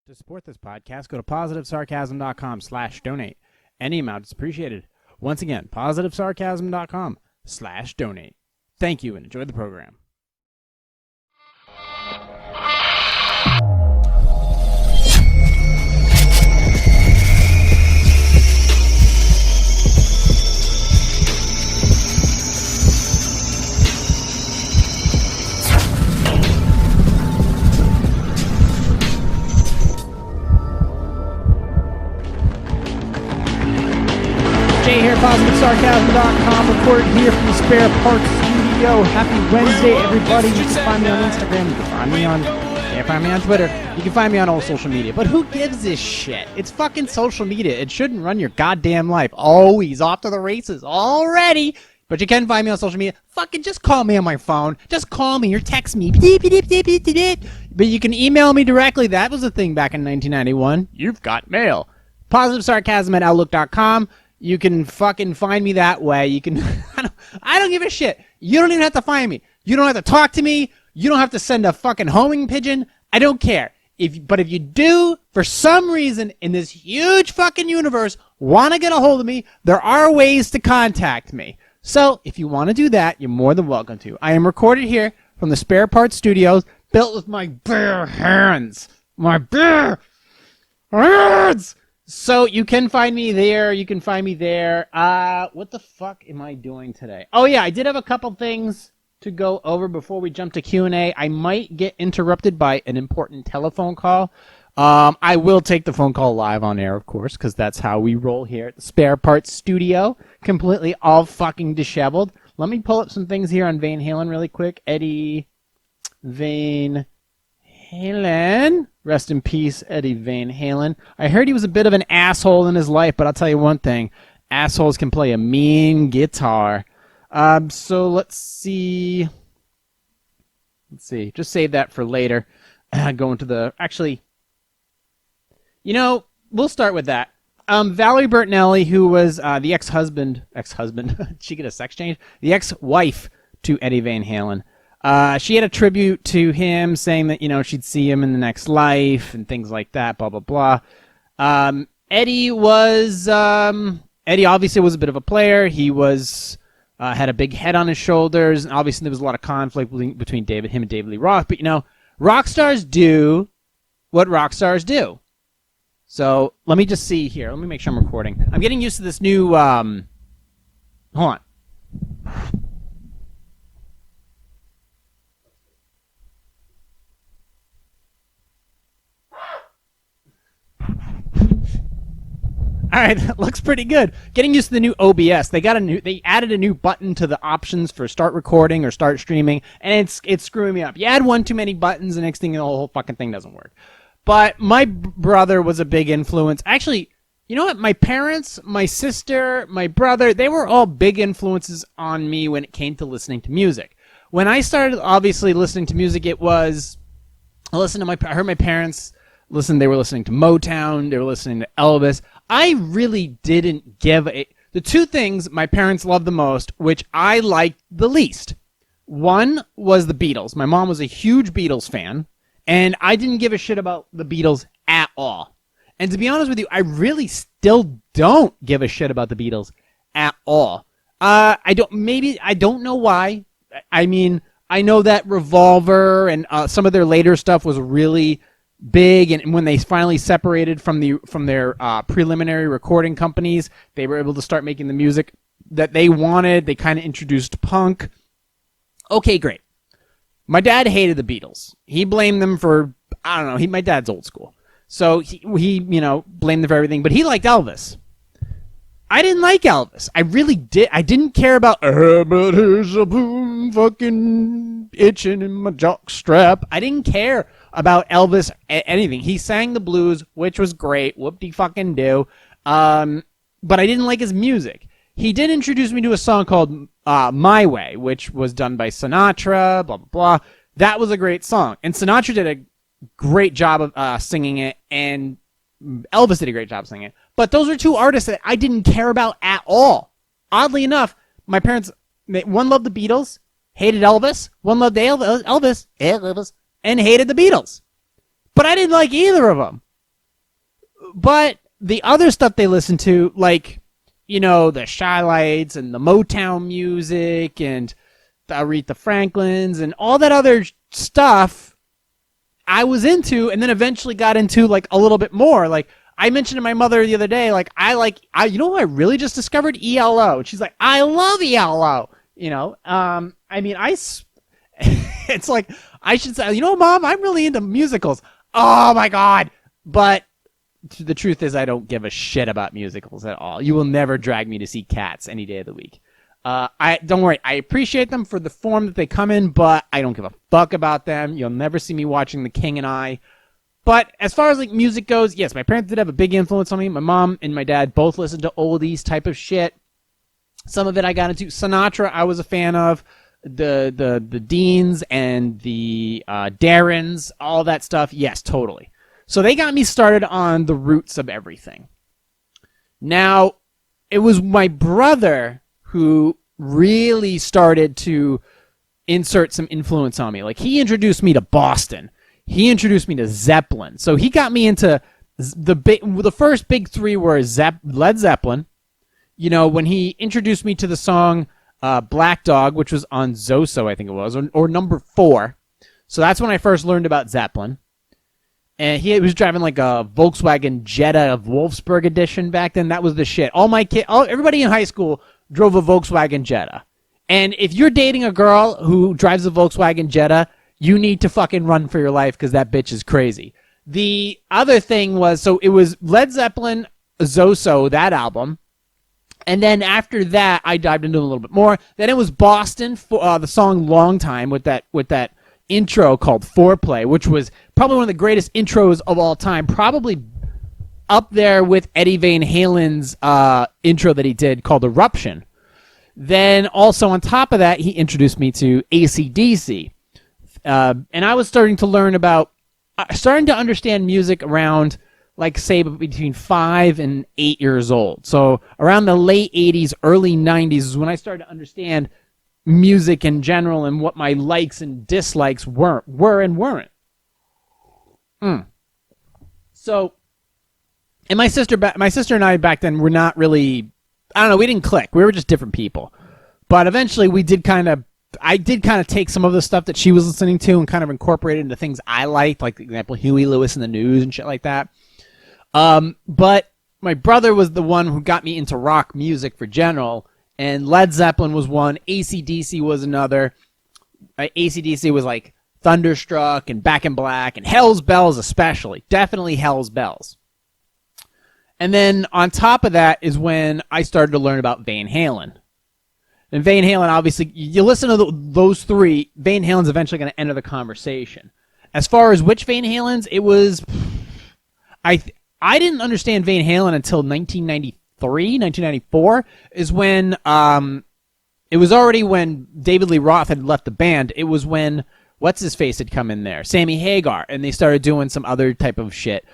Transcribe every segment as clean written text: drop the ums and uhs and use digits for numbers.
To support this podcast, go to positivesarcasm.com/donate. Any amount is appreciated. Once again, positivesarcasm.com/donate. Thank you and enjoy the program. Jay here, positivesarcasm.com, recorded here from the Spare Parts Studio. Happy Wednesday, everybody. You can find me on Instagram, you can find me on, can't find me on Twitter, you can find me on all social media. But who gives a shit? It's fucking social media. It shouldn't run your goddamn life. Oh, he's off to the races already. But you can find me on social media. Fucking just call me on my phone. Just call me or text me. But you can email me directly. That was a thing back in 1991. You've got mail. PositiveSarcasm@outlook.com. You can fucking find me that way. You can. I don't give a shit. You don't even have to find me. You don't have to talk to me. You don't have to send a fucking homing pigeon. I don't care. But if you do, for some reason, in this huge fucking universe, want to get a hold of me, there are ways to contact me. So if you want to do that, you're more than welcome to. I am recorded here from the Spare Parts Studios, built with my bare hands. My bare hands! So you can find me there. You can find me there. What the fuck am I doing today? Oh yeah, I did have a couple things to go over before we jump to Q&A. I might get interrupted by an important telephone call. I will take the phone call live on air, of course, because that's how we roll here at the Spare Parts Studio. Completely all fucking disheveled. Let me pull up some things here on Van Halen really quick. Eddie Van Halen. Rest in peace, Eddie Van Halen. I heard he was a bit of an asshole in his life, but I'll tell you one thing. Assholes can play a mean guitar. So let's see. Just save that for later. Going to the... Actually, we'll start with that. Valerie Bertinelli, who was the ex-husband, did she get a sex change? The ex-wife to Eddie Van Halen. She had a tribute to him saying that, she'd see him in the next life and things like that, blah, blah, blah. Eddie obviously was a bit of a player. He had a big head on his shoulders, and obviously there was a lot of conflict between him and David Lee Roth. But, rock stars do what rock stars do. So let me just see here. Let me make sure I'm recording. I'm getting used to this new, hold on. All right, that looks pretty good. Getting used to the new OBS. They added a new button to the options for start recording or start streaming, and it's screwing me up. You add one too many buttons, and next thing the whole fucking thing doesn't work. But my brother was a big influence. Actually, you know what? My parents, my sister, my brother, they were all big influences on me when it came to listening to music. When I started obviously listening to music, I heard my parents listen. They were listening to Motown. They were listening to Elvis. I really didn't give the two things my parents loved the most, which I liked the least. One was the Beatles. My mom was a huge Beatles fan, and I didn't give a shit about the Beatles at all. And to be honest with you, I really still don't give a shit about the Beatles at all. I don't know why. I mean, I know that Revolver and some of their later stuff was really big, and when they finally separated from their preliminary recording companies, they were able to start making the music that they wanted. They kind of introduced punk. Okay, great. My dad hated the Beatles. He blamed them for, I don't know, my dad's old school. So he blamed them for everything, but he liked Elvis. I didn't like Elvis. I really did. I didn't care about, but here's a boom fucking itching in my jock strap. I didn't care about Elvis anything. He sang the blues, which was great. Whoop-de-fucking-do. But I didn't like his music. He did introduce me to a song called My Way, which was done by Sinatra, blah, blah, blah. That was a great song. And Sinatra did a great job of singing it, and Elvis did a great job singing it. But those are two artists that I didn't care about at all. Oddly enough, my parents, one loved the Beatles, hated Elvis. One loved Elvis, and hated the Beatles. But I didn't like either of them. But the other stuff they listen to, like, you know, the Shy-Lights and the Motown music and the Aretha Franklins and all that other stuff I was into, and then eventually got into, like, a little bit more. Like, I mentioned to my mother the other day, like, you know who I really just discovered? ELO. And she's like, I love ELO. You know, I mean, it's like, I should say, you know, Mom, I'm really into musicals. Oh my God. But the truth is, I don't give a shit about musicals at all. You will never drag me to see Cats any day of the week. Don't worry. I appreciate them for the form that they come in, but I don't give a fuck about them. You'll never see me watching The King and I. But as far as like music goes, yes, my parents did have a big influence on me. My mom and my dad both listened to oldies type of shit. Some of it I got into. Sinatra, I was a fan of. The Deans and the Darrens, all that stuff. Yes, totally. So they got me started on the roots of everything. Now, it was my brother who really started to insert some influence on me. Like, he introduced me to Boston. He introduced me to Zeppelin. So he got me into the first big three were Led Zeppelin. You know, when he introduced me to the song Black Dog, which was on Zoso, I think it was, or number 4. So that's when I first learned about Zeppelin. And he was driving like a Volkswagen Jetta of Wolfsburg edition back then. That was the shit. Everybody in high school drove a Volkswagen Jetta. And if you're dating a girl who drives a Volkswagen Jetta, you need to fucking run for your life because that bitch is crazy. The other thing was, so it was Led Zeppelin, Zoso, that album. And then after that, I dived into it a little bit more. Then it was Boston, for the song Long Time with that intro called Foreplay, which was probably one of the greatest intros of all time, probably up there with Eddie Van Halen's intro that he did called Eruption. Then also on top of that, he introduced me to AC/DC. And I was starting to understand music around, like, say, between 5 and 8 years old. So around the late 80s, early 90s is when I started to understand music in general and what my likes and dislikes were and weren't. So, and my sister and I back then were not really, I don't know, we didn't click. We were just different people. But eventually I did kind of take some of the stuff that she was listening to and kind of incorporate it into things I liked, like, for example, Huey Lewis and the News and shit like that. But my brother was the one who got me into rock music for general, and Led Zeppelin was one, AC/DC was another. AC/DC was like Thunderstruck and Back in Black and Hell's Bells especially. Definitely Hell's Bells. And then on top of that is when I started to learn about Van Halen. And Van Halen, obviously, you listen to those three, Van Halen's eventually going to enter the conversation. As far as which Van Halen's, it was... I didn't understand Van Halen until 1994, is when... it was already when David Lee Roth had left the band. It was when... What's-his-face had come in there? Sammy Hagar. And they started doing some other type of shit.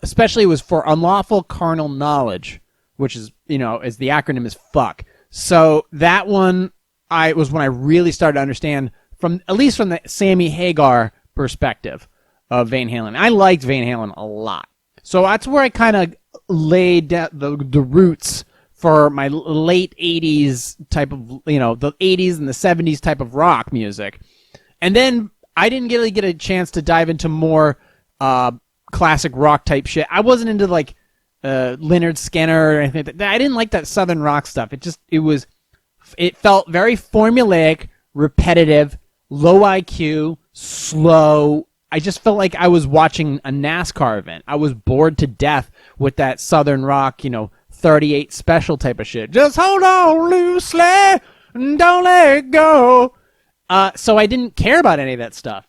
Especially it was for Unlawful Carnal Knowledge, which is, as the acronym is fuck. So that one was when I really started to understand, at least from the Sammy Hagar perspective of Van Halen. I liked Van Halen a lot. So that's where I kind of laid down the roots for my late 80s type of, the 80s and the 70s type of rock music. And then I didn't really get a chance to dive into more classic rock type shit. I wasn't into like Lynyrd Skynyrd or anything. I didn't like that southern rock stuff. It felt very formulaic, repetitive, low IQ, slow. I just felt like I was watching a NASCAR event. I was bored to death with that southern rock, 38 special type of shit. Just hold on loosely and don't let it go. So I didn't care about any of that stuff.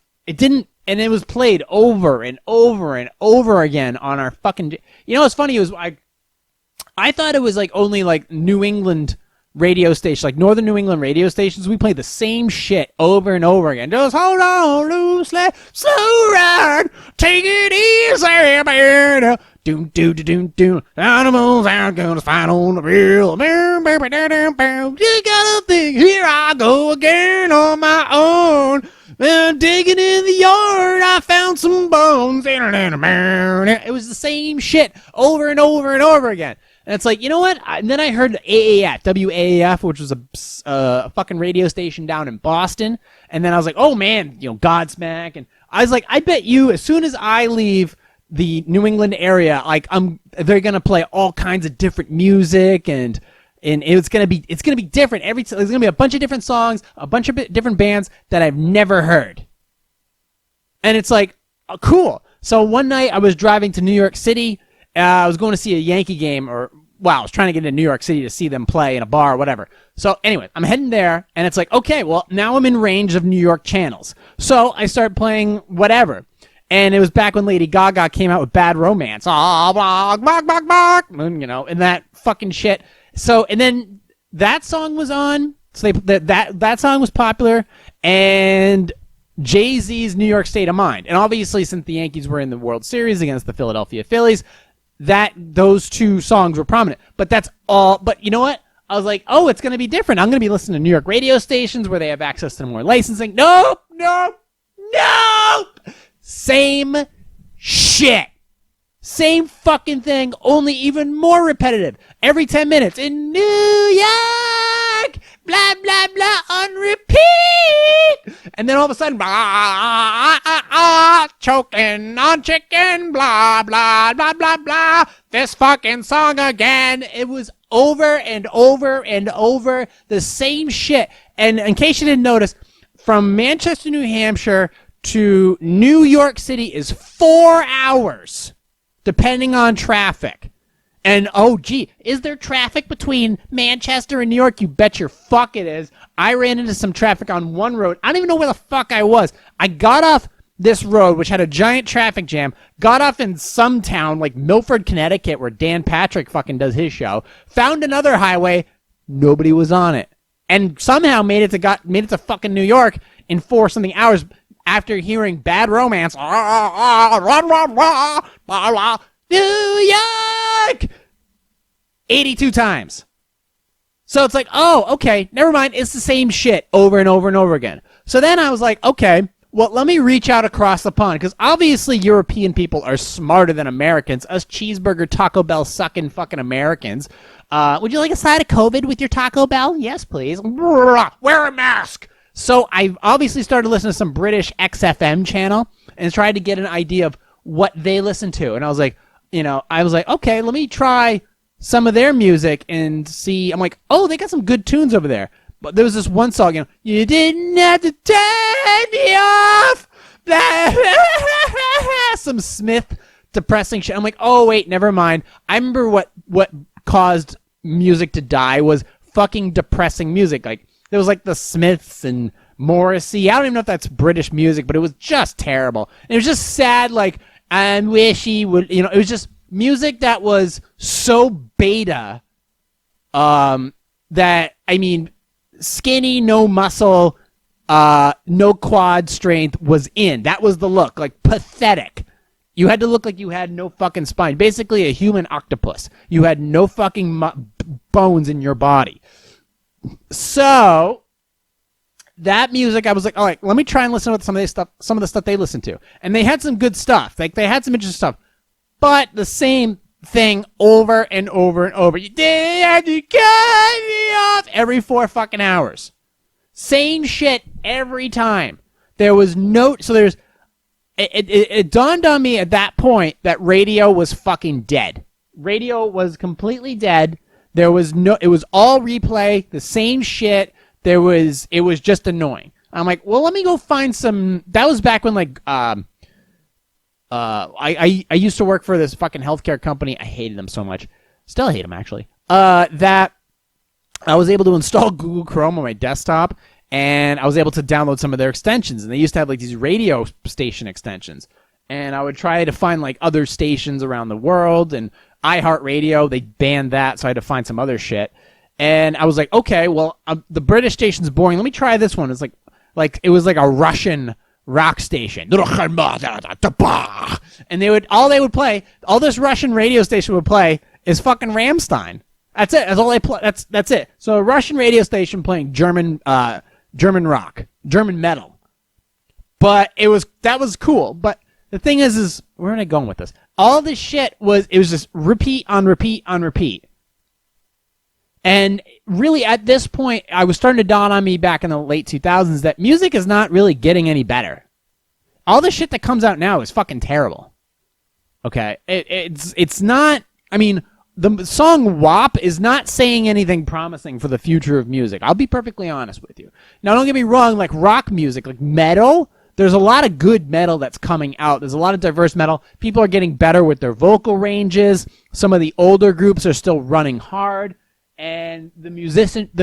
And it was played over and over and over again on our fucking... what's funny was I thought it was like only like New England radio stations, like northern New England radio stations. We played the same shit over and over again. Just hold on loosely, slow ride, take it easy, man. Doom, doom, doom, doom. Animals aren't gonna fight on the real. You gotta think, here I go again on my own. Digging in the yard, I found some bones. It was the same shit over and over and over again. And it's like, you know what? And then I heard AAF, WAAF, which was a fucking radio station down in Boston. And then I was like, oh man, Godsmack. And I was like, I bet you, as soon as I leave the New England area, like they're gonna play all kinds of different music, and it's gonna be different. There's gonna be a bunch of different songs, a bunch of different bands that I've never heard. And it's like, cool. So one night I was driving to New York City. I was going to see a Yankee game, I was trying to get into New York City to see them play in a bar or whatever. So anyway, I'm heading there, and it's like, okay, well, now I'm in range of New York channels. So I start playing whatever. And it was back when Lady Gaga came out with Bad Romance. And that fucking shit. So, and then that song was on. So that song was popular. And Jay-Z's New York State of Mind. And obviously, since the Yankees were in the World Series against the Philadelphia Phillies, those two songs were prominent. But that's all. But you know what? I was like, oh, it's going to be different. I'm going to be listening to New York radio stations where they have access to more licensing. Nope. Same shit. Same fucking thing, only even more repetitive. Every 10 minutes. In New York, blah, blah, blah, on repeat. And then all of a sudden, choking on chicken, blah, blah, blah, blah, blah. This fucking song again. It was over and over and over the same shit. And in case you didn't notice, from Manchester, New Hampshire to New York City is 4 hours, depending on traffic. And, oh, gee, is there traffic between Manchester and New York? You bet your fuck it is. I ran into some traffic on one road. I don't even know where the fuck I was. I got off this road, which had a giant traffic jam, got off in some town like Milford, Connecticut, where Dan Patrick fucking does his show, found another highway, nobody was on it, and somehow made it to fucking New York in 4-something hours after hearing Bad Romance. New York 82 times. So it's like, oh, okay, never mind. It's the same shit over and over and over again. So then I was like, okay, well, let me reach out across the pond, because obviously European people are smarter than Americans, us cheeseburger Taco Bell sucking fucking Americans. Would you like a side of COVID with your Taco Bell? Yes, please. Wear a mask. So I obviously started listening to some British XFM channel and tried to get an idea of what they listen to. And I was like, okay, let me try some of their music and see. I'm like, oh, they got some good tunes over there. But there was this one song, you didn't have to turn me off. Some Smith depressing shit. I'm like, oh, wait, never mind. I remember what caused music to die was fucking depressing music. Like, there was like the Smiths and Morrissey. I don't even know if that's British music, but it was just terrible. And it was just sad, like, I wish he would, it was just music that was so beta, that, skinny, no muscle, no quad strength was in. That was the look, like pathetic. You had to look like you had no fucking spine. Basically a human octopus. You had no fucking bones in your body. So that music, I was like, all right, let me try and listen to some of the stuff they listen to. And they had some good stuff. Like, they had some interesting stuff. But the same thing over and over and over. You did have to cut me off every 4 fucking hours. Same shit every time. There was no, so there's, it dawned on me at that point that radio was fucking dead. Radio was completely dead. There was no, it was all replay, the same shit. It was just annoying. I'm like, well, let me go find some, that was back when like, I used to work for this fucking healthcare company. I hated them so much. Still hate them, actually. That I was able to install Google Chrome on my desktop, and I was able to download some of their extensions. And they used to have like these radio station extensions. And I would try to find like other stations around the world, and iHeartRadio, they banned that, so I had to find some other shit. And I was like, okay, well, the British station's boring. Let me try this one. It's like it was like a Russian rock station. And they would play, all this Russian radio station would play is fucking Rammstein. That's it. That's all they play. That's it. So a Russian radio station playing German rock, German metal. But that was cool. But the thing is where am I going with this? All this shit was just repeat on repeat on repeat. And really, at this point, I was starting to dawn on me back in the late 2000s that music is not really getting any better. All the shit that comes out now is fucking terrible. Okay? It's not... I mean, the song WAP is not saying anything promising for the future of music. I'll be perfectly honest with you. Now, don't get me wrong, like rock music, like metal, there's a lot of good metal that's coming out. There's a lot of diverse metal. People are getting better with their vocal ranges. Some of the older groups are still running hard. And the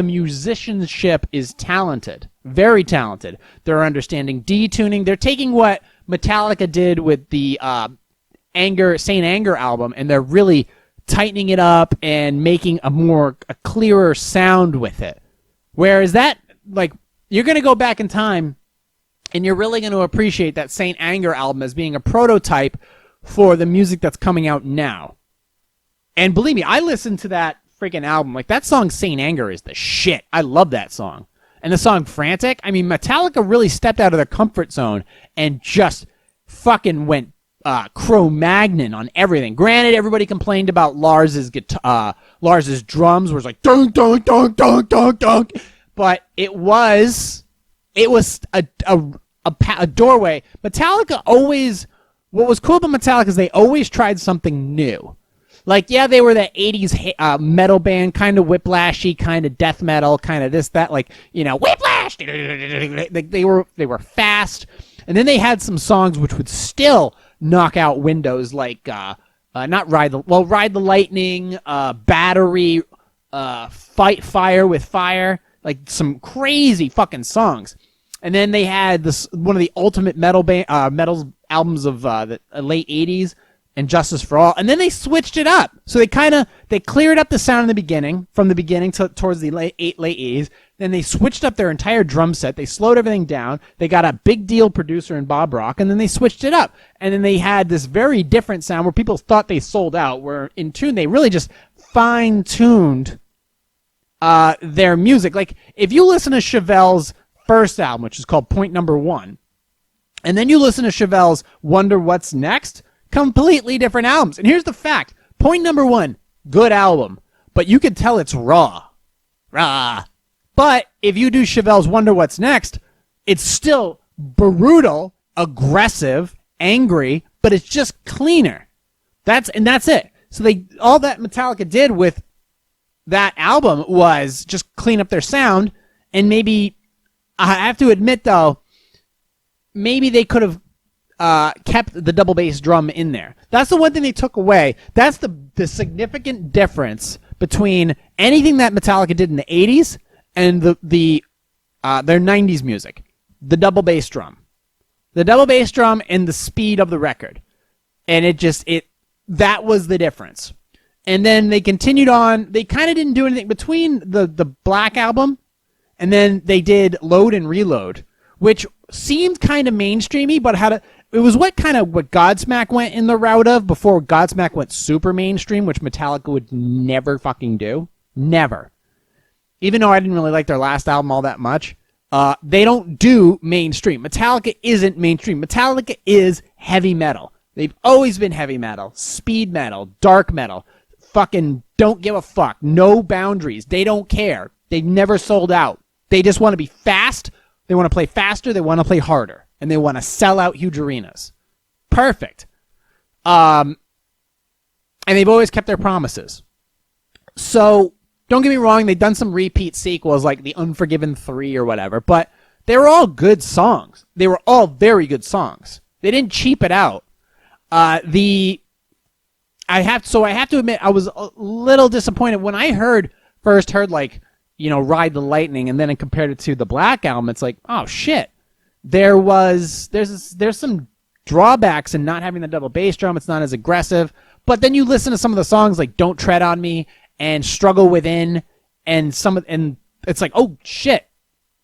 musicianship is talented, very talented. They're understanding detuning. They're taking what Metallica did with the Saint Anger album, and they're really tightening it up and making a clearer sound with it. Whereas that, like, you're going to go back in time, and you're really going to appreciate that Saint Anger album as being a prototype for the music that's coming out now. And believe me, I listened to that freaking album. Like, that song Saint Anger is the shit. I love that song. And the song Frantic, I mean, Metallica really stepped out of their comfort zone and just fucking went Cro-Magnon on everything. Granted, everybody complained about Lars's drums, where it's like dunk dunk dunk dunk dunk dunk, but it was a doorway. Metallica always, what was cool about Metallica is they always tried something new. Like, yeah, they were that 80s metal band, kind of whiplashy, kind of death metal, kind of this, that, like, you know, whiplash! They were fast. And then they had some songs which would still knock out windows, like, not Ride the Lightning, Battery, Fight Fire with Fire, like some crazy fucking songs. And then they had one of the ultimate metal albums of the late 80s, and Justice for All, and then they switched it up. So they cleared up the sound in the beginning, from the beginning towards the late 80s. Then they switched up their entire drum set. They slowed everything down. They got a big deal producer in Bob Rock, and then they switched it up. And then they had this very different sound where people thought they sold out. Where in tune, they really just fine-tuned their music. Like, if you listen to Chevelle's first album, which is called Point Number 1, and then you listen to Chevelle's Wonder What's Next, completely different albums. And here's the fact. Point Number 1, good album. But you can tell it's raw. But if you do Chevelle's Wonder What's Next, it's still brutal, aggressive, angry, but it's just cleaner. That's it. So all that Metallica did with that album was just clean up their sound. And maybe, I have to admit though, maybe they could have kept the double bass drum in there. That's the one thing they took away. That's the significant difference between anything that Metallica did in the 80s and their 90s music. The double bass drum. The double bass drum and the speed of the record. And that was the difference. And then they continued on. They kind of didn't do anything between the Black Album, and then they did Load and Reload, which seemed kind of mainstreamy, but it was what Godsmack went in the route of before Godsmack went super mainstream, which Metallica would never fucking do. Never. Even though I didn't really like their last album all that much, they don't do mainstream. Metallica isn't mainstream. Metallica is heavy metal. They've always been heavy metal, speed metal, dark metal, fucking don't give a fuck, no boundaries. They don't care. They've never sold out. They just want to be fast. They want to play faster. They want to play harder. And they want to sell out huge arenas. Perfect. And they've always kept their promises. So, don't get me wrong, they've done some repeat sequels like The Unforgiven 3 or whatever, but they were all good songs. They were all very good songs. They didn't cheap it out. I have to admit, I was a little disappointed when I first heard like, Ride the Lightning, and then I compared it to the Black Album. It's like, oh shit. There's some drawbacks in not having the double bass drum. It's not as aggressive. But then you listen to some of the songs like Don't Tread on Me and Struggle Within, and it's like, oh shit.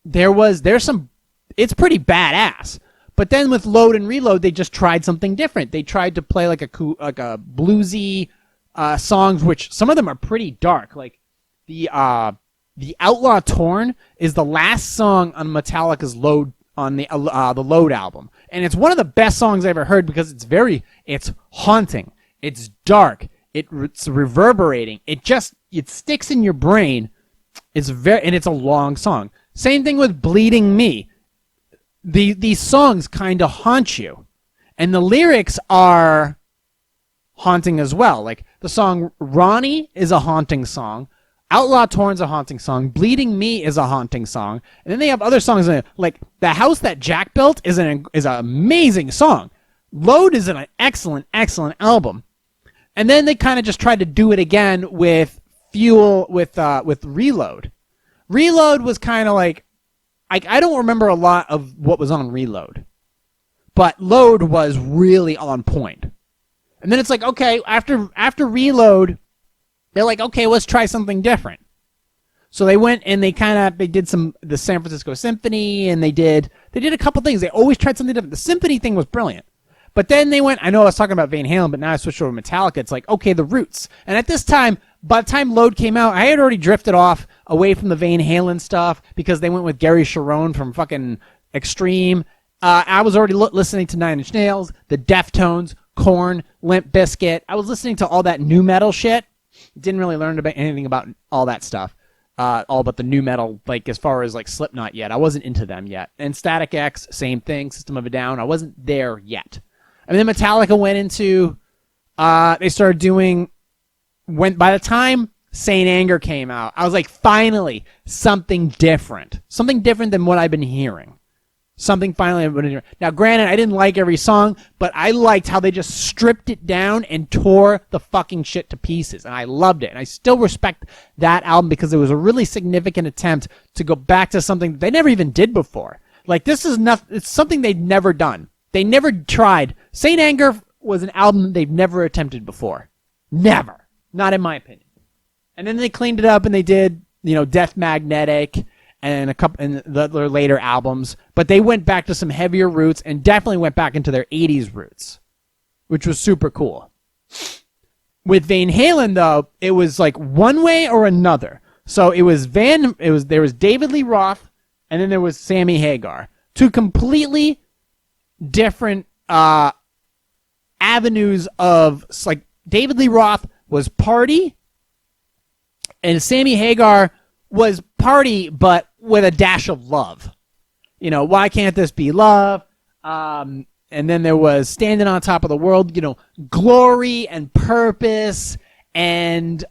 It's pretty badass. But then with Load and Reload, they just tried something different. They tried to play like a bluesy songs, which some of them are pretty dark. Like the Outlaw Torn is the last song on Metallica's Load on the Load album, and it's one of the best songs I ever heard because it's haunting, it's dark, it's reverberating, it sticks in your brain. And it's a long song. Same thing with Bleeding Me. These songs kind of haunt you, and the lyrics are haunting as well. Like the song Ronnie is a haunting song. Outlaw Torn's a haunting song. Bleeding Me is a haunting song. And then they have other songs in it. Like The House That Jack Built is an amazing song. Load is an excellent album. And then they kind of just tried to do it again with Reload. Reload was kind of like, I don't remember a lot of what was on Reload, but Load was really on point. And then it's like, okay, after Reload, they're like, okay, let's try something different. So they went and they did the San Francisco Symphony, and they did a couple things. They always tried something different. The symphony thing was brilliant. But then they went, I know I was talking about Van Halen, but now I switched over to Metallica. It's like, okay, the Roots. And at this time, by the time Load came out, I had already drifted off away from the Van Halen stuff because they went with Gary Cherone from fucking Extreme. I was already listening to Nine Inch Nails, the Deftones, Korn, Limp Bizkit. I was listening to all that new metal shit. Didn't really learn anything about all that stuff. All but the new metal, like as far as like Slipknot yet. I wasn't into them yet. And Static X, same thing. System of a Down. I wasn't there yet. And then Metallica went into, they started doing, by the time Saint Anger came out, I was like, finally, something different than what I've been hearing. Now, granted, I didn't like every song, but I liked how they just stripped it down and tore the fucking shit to pieces, and I loved it. And I still respect that album because it was a really significant attempt to go back to something they never even did before. Like, it's something they'd never done. They never tried. Saint Anger was an album they've never attempted before. Never. Not in my opinion. And then they cleaned it up and they did, Death Magnetic and their later albums. But they went back to some heavier roots and definitely went back into their 80s roots, which was super cool. With Van Halen, though, it was like one way or another. So there was David Lee Roth and then there was Sammy Hagar. Two completely different avenues of, like, David Lee Roth was party and Sammy Hagar was party but with a dash of love. Why Can't This Be Love? And then there was Standing on Top of the World, glory and purpose and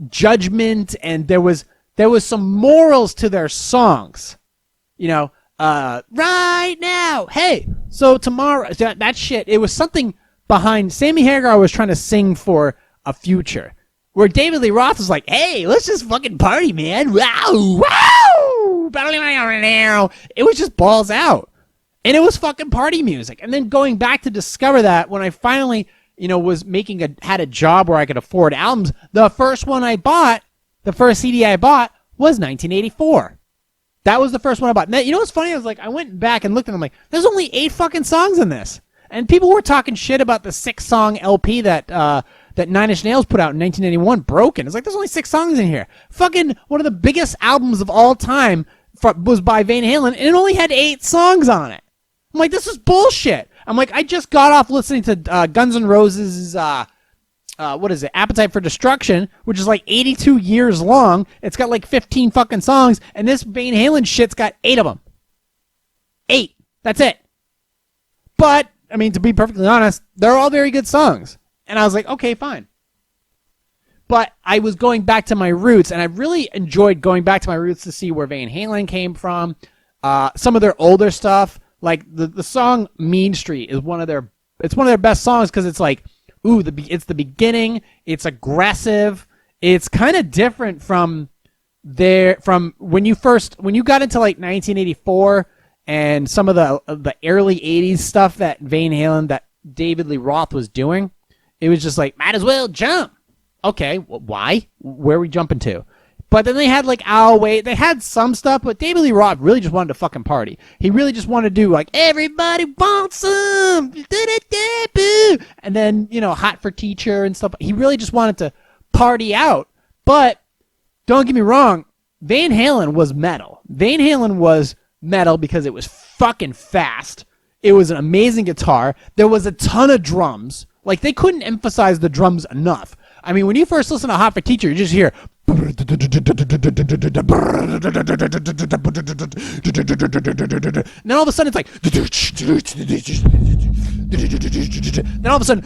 judgment, and there was some morals to their songs. Right now, hey, so tomorrow, that shit, it was something behind. Sammy Hagar was trying to sing for a future, where David Lee Roth was like, hey, let's just fucking party, man. Wow, wow. It was just balls out. And it was fucking party music. And then going back to discover that when I finally, was had a job where I could afford albums, the first CD I bought was 1984. That was the first one I bought. Now, what's funny? I went back and looked and I'm like, there's only 8 fucking songs in this. And people were talking shit about the 6-song LP that Nine Inch Nails put out in 1981, Broken. It's like, there's only 6 songs in here. Fucking one of the biggest albums of all time was by Van Halen, and it only had 8 songs on it. I'm like, this is bullshit. I'm like, I just got off listening to Guns N' Roses' Appetite for Destruction, which is like 82 years long. It's got like 15 fucking songs, and this Van Halen shit's got 8 of them. 8. That's it. But, to be perfectly honest, they're all very good songs. And I was like, okay, fine. But I was going back to my roots, and I really enjoyed going back to my roots to see where Van Halen came from. Some of their older stuff, like the song Mean Street is one of their best songs because it's like, ooh, it's the beginning. It's aggressive. It's kind of different from when you got into like 1984 and some of the early 80s stuff that Van Halen, that David Lee Roth was doing. It was just like, might as well jump. Okay, why? Where are we jumping to? But then they had like I'll Wait. They had some stuff, but David Lee Roth really just wanted to fucking party. He really just wanted to do like, everybody wants some. And then, Hot for Teacher and stuff. He really just wanted to party out. But don't get me wrong, Van Halen was metal. Van Halen was metal because it was fucking fast. It was an amazing guitar. There was a ton of drums. Like, they couldn't emphasize the drums enough. I mean, when you first listen to Hot for Teacher, you just hear... Then all of a sudden, it's like... Then all of a sudden...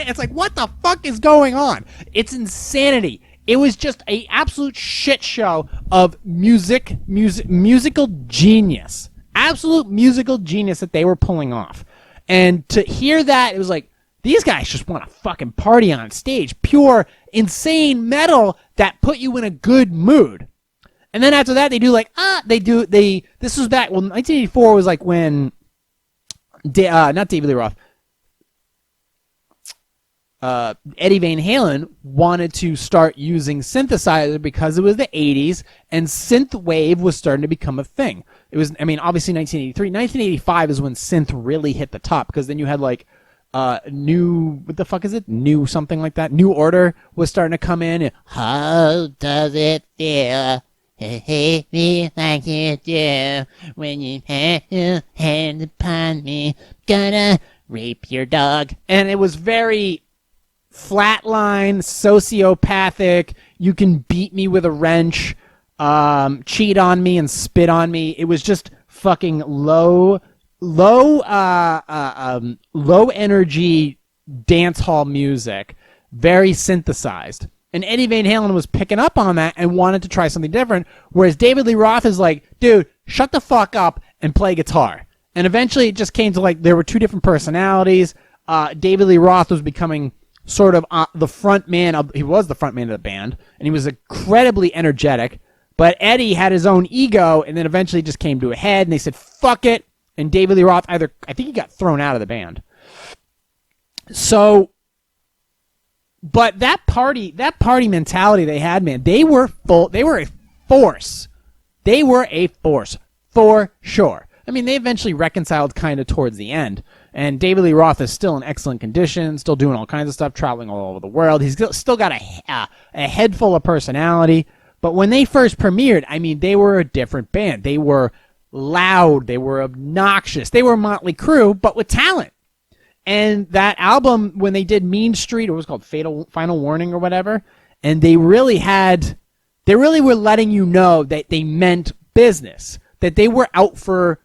It's like, what the fuck is going on? It's insanity. It was just an absolute shit show of musical genius. Absolute musical genius that they were pulling off. And to hear that, it was like, these guys just want to fucking party on stage. Pure, insane metal that put you in a good mood. And then after that, they do like, this was back, well, 1984 was like when, not David Lee Roth, Eddie Van Halen wanted to start using synthesizer because it was the 80s and synth wave was starting to become a thing. It was, I mean, obviously 1983. 1985 is when synth really hit the top because then you had like new, what the fuck is it? New something like that. New Order was starting to come in. And, how does it feel to hate me like you do when you have your hand upon me? Gonna rape your dog. And it was very flatline, sociopathic, you can beat me with a wrench, cheat on me and spit on me. It was just fucking low energy dance hall music, very synthesized. And Eddie Van Halen was picking up on that and wanted to try something different, whereas David Lee Roth is like, dude, shut the fuck up and play guitar. And eventually it just came to like, there were two different personalities. David Lee Roth was becoming sort of the front man he was the front man of the band, and he was incredibly energetic, but Eddie had his own ego, and then eventually just came to a head, and they said, fuck it, and David Lee Roth I think he got thrown out of the band. So, but that party mentality they had, man, they were a force. They were a force, for sure. I mean, they eventually reconciled kind of towards the end. And David Lee Roth is still in excellent condition, still doing all kinds of stuff, traveling all over the world. He's still got a head full of personality. But when they first premiered, I mean, they were a different band. They were loud. They were obnoxious. They were Motley Crue, but with talent. And that album, when they did Mean Street, it was called Final Warning or whatever, and they really were letting you know that they meant business, that they were out for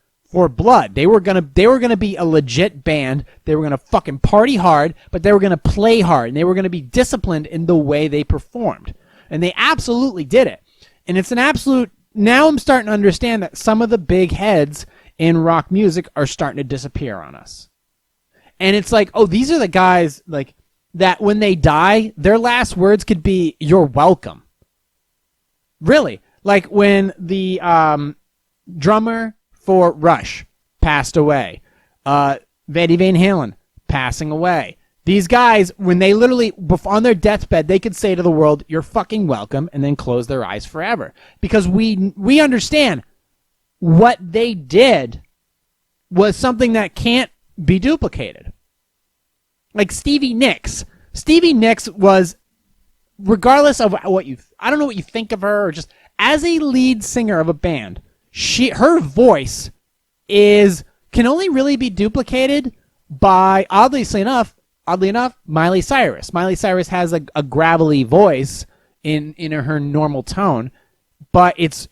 blood. They were gonna be a legit band. They were gonna fucking party hard, but they were gonna play hard, and they were gonna be disciplined in the way they performed. And they absolutely did it. And it's an absolute, now I'm starting to understand that some of the big heads in rock music are starting to disappear on us. And it's like, oh, these are the guys like that when they die, their last words could be, "You're welcome." Really. Like when the drummer for Rush passed away. Eddie Van Halen passing away. These guys, when they literally, on their deathbed, they could say to the world, "You're fucking welcome," and then close their eyes forever. Because we understand what they did was something that can't be duplicated. Like Stevie Nicks. Stevie Nicks was, regardless of I don't know what you think of her, or just as a lead singer of a band, her voice can only really be duplicated by, oddly enough, Miley Cyrus. Miley Cyrus has a gravelly voice in her normal tone, but it's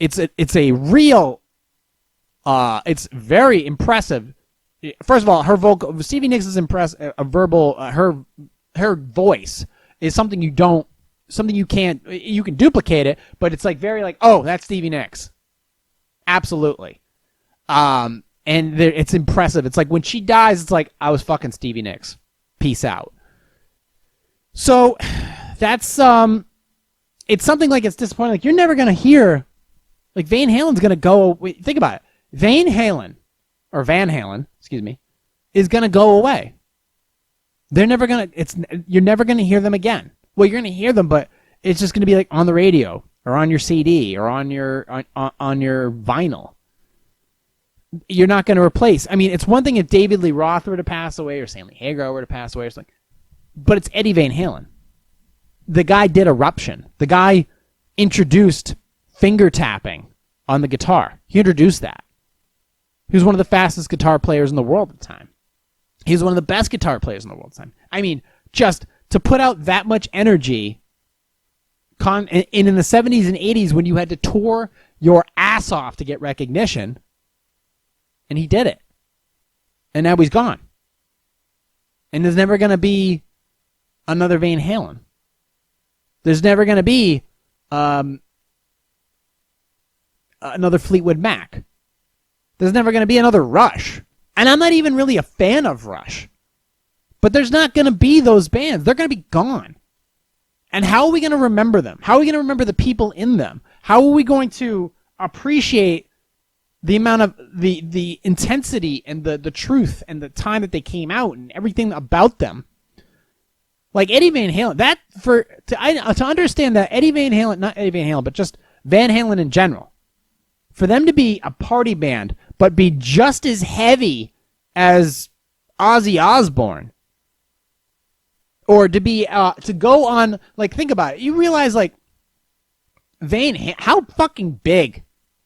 a real, it's very impressive. First of all, her vocal, Stevie Nicks is impressive. Her voice is something you can duplicate it, but it's like very like, oh, that's Stevie Nicks. Absolutely. And it's impressive. It's like when she dies, it's like, I was fucking Stevie Nicks. Peace out. So that's, it's something like, it's disappointing. Like, you're never going to hear, like, Van Halen's going to go, think about it. Van Halen, excuse me, is going to go away. They're never going to, you're never going to hear them again. Well, you're going to hear them, but it's just going to be like on the radio or on your CD or on your vinyl. You're not going to replace. I mean, it's one thing if David Lee Roth were to pass away or Sammy Hagar were to pass away or something, but it's Eddie Van Halen. The guy did Eruption. The guy introduced finger tapping on the guitar. He introduced that. He was one of the fastest guitar players in the world at the time. He was one of the best guitar players in the world at the time. I mean, just to put out that much energy in the 70s and 80s when you had to tour your ass off to get recognition, and he did it. And now he's gone. And there's never going to be another Van Halen. There's never going to be another Fleetwood Mac. There's never going to be another Rush. And I'm not even really a fan of Rush. But there's not going to be those bands. They're going to be gone. And how are we going to remember them? How are we going to remember the people in them? How are we going to appreciate the amount of the intensity and the truth and the time that they came out and everything about them? Like Eddie Van Halen, to understand that Eddie Van Halen, not Eddie Van Halen, but just Van Halen in general, for them to be a party band but be just as heavy as Ozzy Osbourne, or to be to go on, like, think about it. You realize, like, how fucking big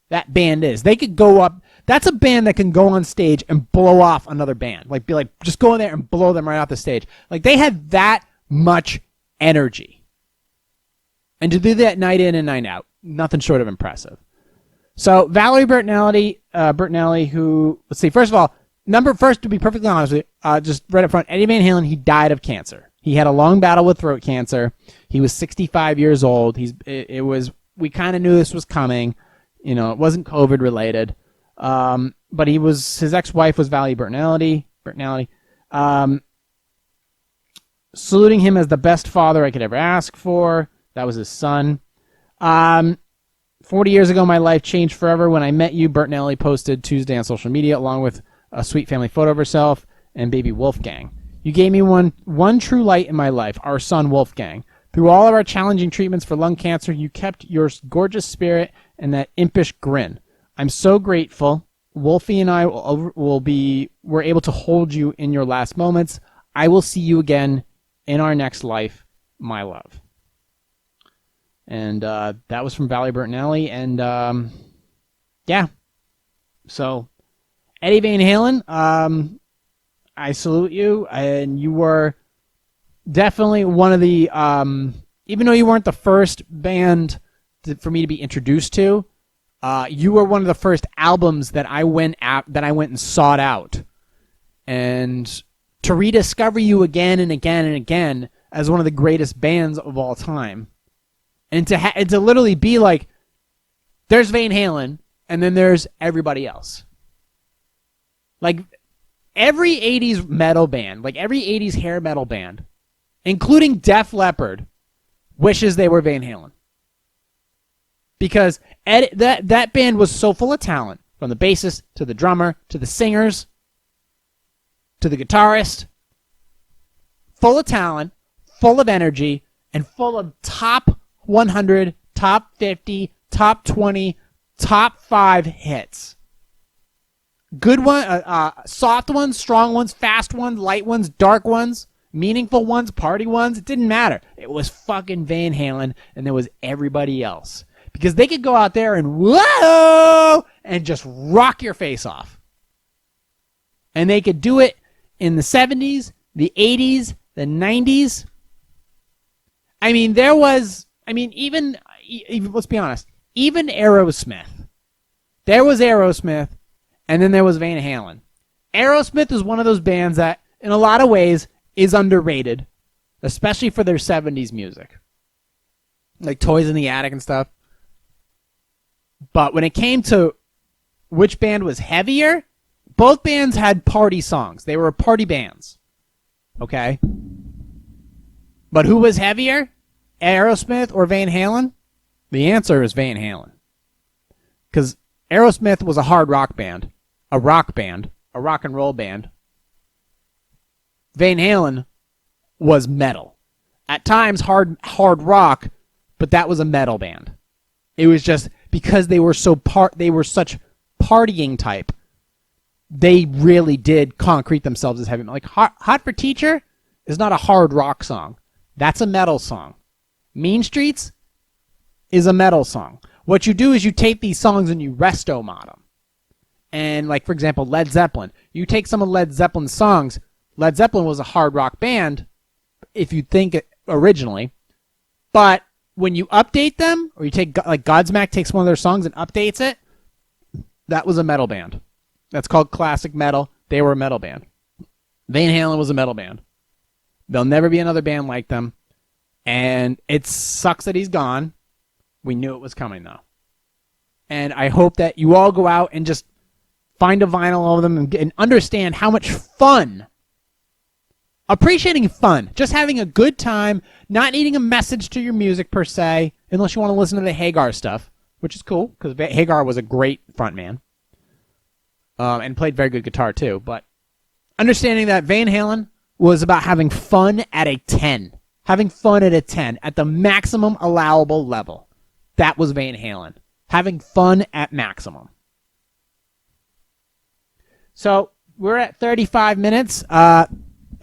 that band is. They could go up. That's a band that can go on stage and blow off another band. Like, be like, just go in there and blow them right off the stage. Like, they had that much energy. And to do that night in and night out, nothing short of impressive. So, Valerie Bertinelli, who, let's see, first of all, first, to be perfectly honest with you, just right up front, Eddie Van Halen, he died of cancer. He had a long battle with throat cancer. He was 65 years old. We kind of knew this was coming. You know, it wasn't COVID related. But his ex-wife was Valerie Bertinelli. Saluting him as the best father I could ever ask for. That was his son. 40 years ago, my life changed forever. When I met you, Bertinelli posted Tuesday on social media along with a sweet family photo of herself and baby Wolfgang. You gave me one true light in my life, our son Wolfgang. Through all of our challenging treatments for lung cancer, you kept your gorgeous spirit and that impish grin. I'm so grateful. Wolfie and I were able to hold you in your last moments. I will see you again in our next life, my love. And that was from Valerie Bertinelli. And yeah. So, Eddie Van Halen, I salute you. And you were definitely one of the, even though you weren't the first band for me to be introduced to, you were one of the first albums that I went and sought out, and to rediscover you again and again and again as one of the greatest bands of all time, and to literally be like, there's Van Halen, and then there's everybody else. Like every 80s metal band, like every 80s hair metal band, including Def Leppard, wishes they were Van Halen. Because that band was so full of talent, from the bassist to the drummer to the singers to the guitarist. Full of talent, full of energy, and full of top 100, top 50, top 20, top 5 hits. Good one, soft ones, strong ones, fast ones, light ones, dark ones, meaningful ones, party ones. It didn't matter. It was fucking Van Halen, and there was everybody else. Because they could go out there and whoa, and just rock your face off. And they could do it in the 70s, the 80s, the 90s. I mean, even let's be honest, even Aerosmith. There was Aerosmith, and then there was Van Halen. Aerosmith is one of those bands that, in a lot of ways, is underrated, especially for their 70s music. Like Toys in the Attic and stuff. But when it came to which band was heavier, both bands had party songs. They were party bands. Okay? But who was heavier? Aerosmith or Van Halen? The answer is Van Halen. Because Aerosmith was a hard rock band, a rock and roll band. Van Halen was metal. At times hard rock, but that was a metal band. It was just because they were such partying type. They really did concrete themselves as heavy metal. Like Hot for Teacher is not a hard rock song. That's a metal song. Mean Streets is a metal song. What you do is you take these songs and you resto mod them. And like, for example, Led Zeppelin. You take some of Led Zeppelin's songs. Led Zeppelin was a hard rock band, if you think it originally. But when you update them, or you take, like Godsmack takes one of their songs and updates it, that was a metal band. That's called classic metal. They were a metal band. Van Halen was a metal band. There'll never be another band like them. And it sucks that he's gone. We knew it was coming, though. And I hope that you all go out and just find a vinyl of them and understand how much fun, appreciating fun, just having a good time, not needing a message to your music per se, unless you want to listen to the Hagar stuff, which is cool, because Hagar was a great frontman. And played very good guitar, too. But understanding that Van Halen was about having fun at a 10. Having fun at a 10, at the maximum allowable level. That was Van Halen. Having fun at maximum. So, we're at 35 minutes. I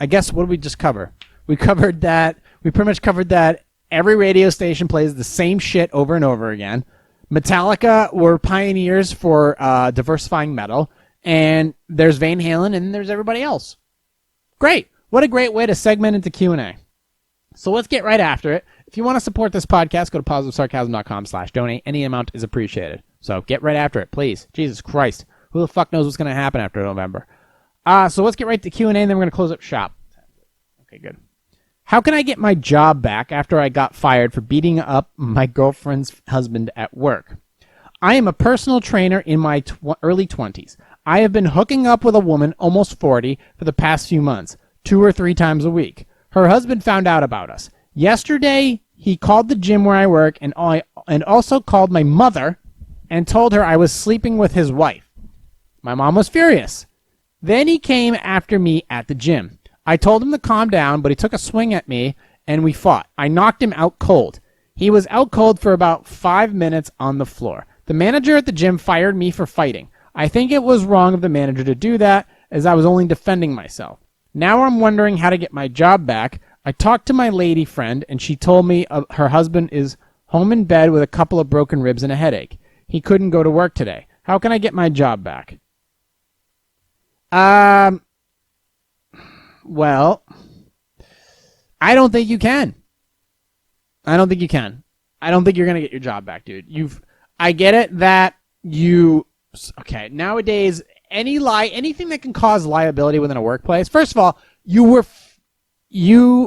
guess, what did we just cover? We pretty much covered that every radio station plays the same shit over and over again. Metallica were pioneers for diversifying metal. And there's Van Halen, and there's everybody else. Great. What a great way to segment into Q&A. So let's get right after it. If you want to support this podcast, go to positivesarcasm.com/donate. Any amount is appreciated. So get right after it, please. Jesus Christ. Who the fuck knows what's going to happen after November? So let's get right to Q&A, and then we're going to close up shop. Okay, good. How can I get my job back after I got fired for beating up my girlfriend's husband at work? I am a personal trainer in my early 20s. I have been hooking up with a woman, almost 40, for the past few months, 2 or 3 times a week. Her husband found out about us. Yesterday, he called the gym where I work and also called my mother and told her I was sleeping with his wife. My mom was furious. Then he came after me at the gym. I told him to calm down, but he took a swing at me and we fought. I knocked him out cold. He was out cold for about 5 minutes on the floor. The manager at the gym fired me for fighting. I think it was wrong of the manager to do that, as I was only defending myself. Now I'm wondering how to get my job back. I talked to my lady friend, and she told me her husband is home in bed with a couple of broken ribs and a headache. He couldn't go to work today. How can I get my job back? Well, I don't think you can. I don't think you can. I don't think you're going to get your job back, dude. I get it that you... Okay, nowadays, anything that can cause liability within a workplace. First of all, you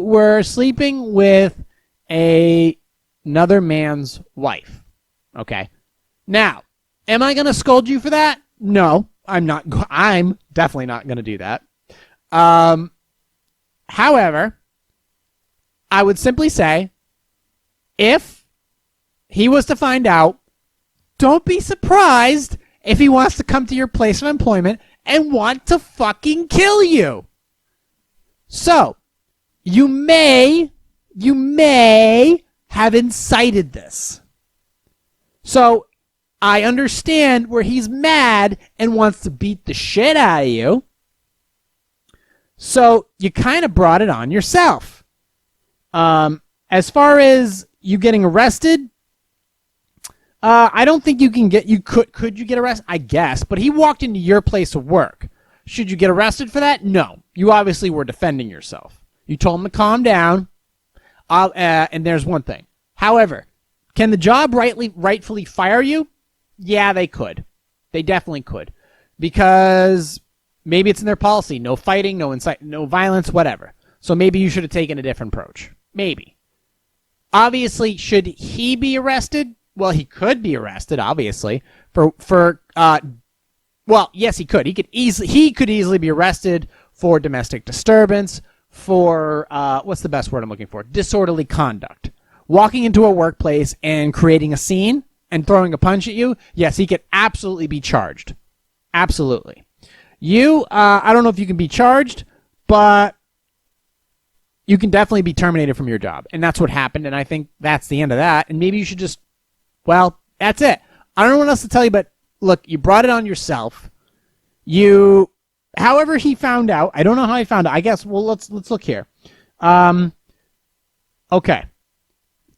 were sleeping with another man's wife. Okay. Now, am I going to scold you for that? No, I'm not. I'm definitely not going to do that. However, I would simply say, if he was to find out, don't be surprised if he wants to come to your place of employment and want to fucking kill you. So, you may have incited this. So, I understand where he's mad and wants to beat the shit out of you. So, you kind of brought it on yourself. As far as you getting arrested, I don't think you can get... Could you get arrested? I guess. But he walked into your place of work. Should you get arrested for that? No. You obviously were defending yourself. You told him to calm down. And there's one thing. However, can the job rightfully fire you? Yeah, they could. They definitely could. Because maybe it's in their policy. No fighting, no violence, whatever. So maybe you should have taken a different approach. Maybe. Obviously, should he be arrested? Well, he could be arrested, obviously, well, yes, he could. He could easily be arrested for domestic disturbance, for, what's the best word I'm looking for? Disorderly conduct. Walking into a workplace and creating a scene and throwing a punch at you, yes, he could absolutely be charged. Absolutely. I don't know if you can be charged, but you can definitely be terminated from your job. And that's what happened, and I think that's the end of that. And maybe you should just... Well, that's it. I don't know what else to tell you, but look, you brought it on yourself. However he found out, I don't know how he found out. I guess, well, let's look here. Okay.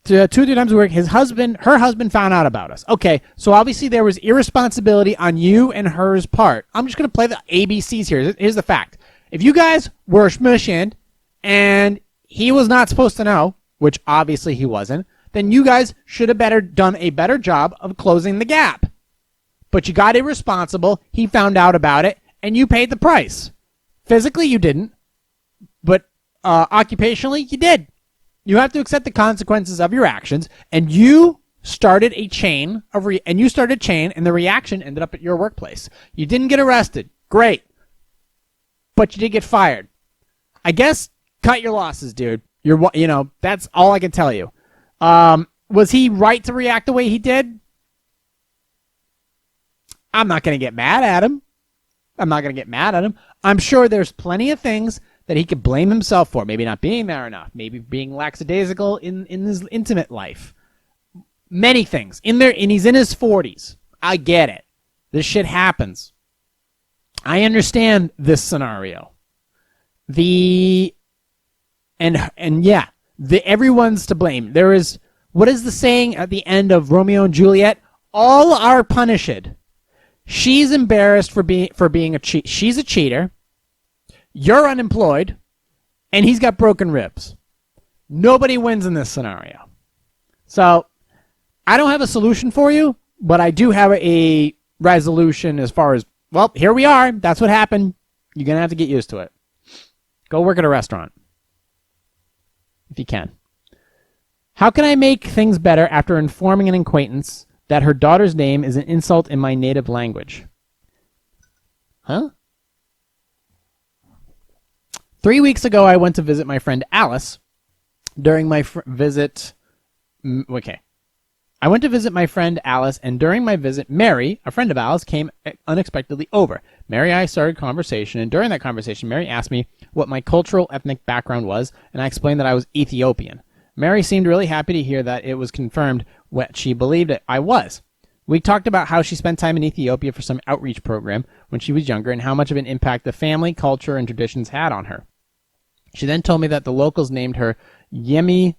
2 or 3 times a week, her husband found out about us. Okay, so obviously there was irresponsibility on you and her's part. I'm just going to play the ABCs here. Here's the fact. If you guys were smushing and he was not supposed to know, which obviously he wasn't, then you guys should have done a better job of closing the gap. But you got irresponsible, he found out about it, and you paid the price. Physically, you didn't, but occupationally, you did. You have to accept the consequences of your actions, and you started a chain and the reaction ended up at your workplace. You didn't get arrested. Great. But you did get fired. I guess cut your losses, dude. That's all I can tell you. Was he right to react the way he did? I'm not going to get mad at him. I'm sure there's plenty of things that he could blame himself for. Maybe not being there enough. Maybe being lackadaisical in his intimate life. Many things. And he's in his 40s. I get it. This shit happens. I understand this scenario. Everyone's to blame. There is, what is the saying at the end of Romeo and Juliet? All are punished. She's embarrassed for being a cheat. She's a cheater. You're unemployed, and he's got broken ribs. Nobody wins in this scenario. So, I don't have a solution for you, but I do have a resolution as far as, well, here we are. That's what happened. You're going to have to get used to it. Go work at a restaurant. If you can. How can I make things better after informing an acquaintance that her daughter's name is an insult in my native language? Huh? 3 weeks ago, I went to visit my friend Alice. During my visit... Okay. I went to visit my friend Alice, and during my visit, Mary, a friend of Alice, came unexpectedly over. Mary and I started conversation, and during that conversation, Mary asked me what my cultural ethnic background was, and I explained that I was Ethiopian. Mary seemed really happy to hear that it was confirmed what she believed I was. We talked about how she spent time in Ethiopia for some outreach program when she was younger and how much of an impact the family, culture, and traditions had on her. She then told me that the locals named her Yemi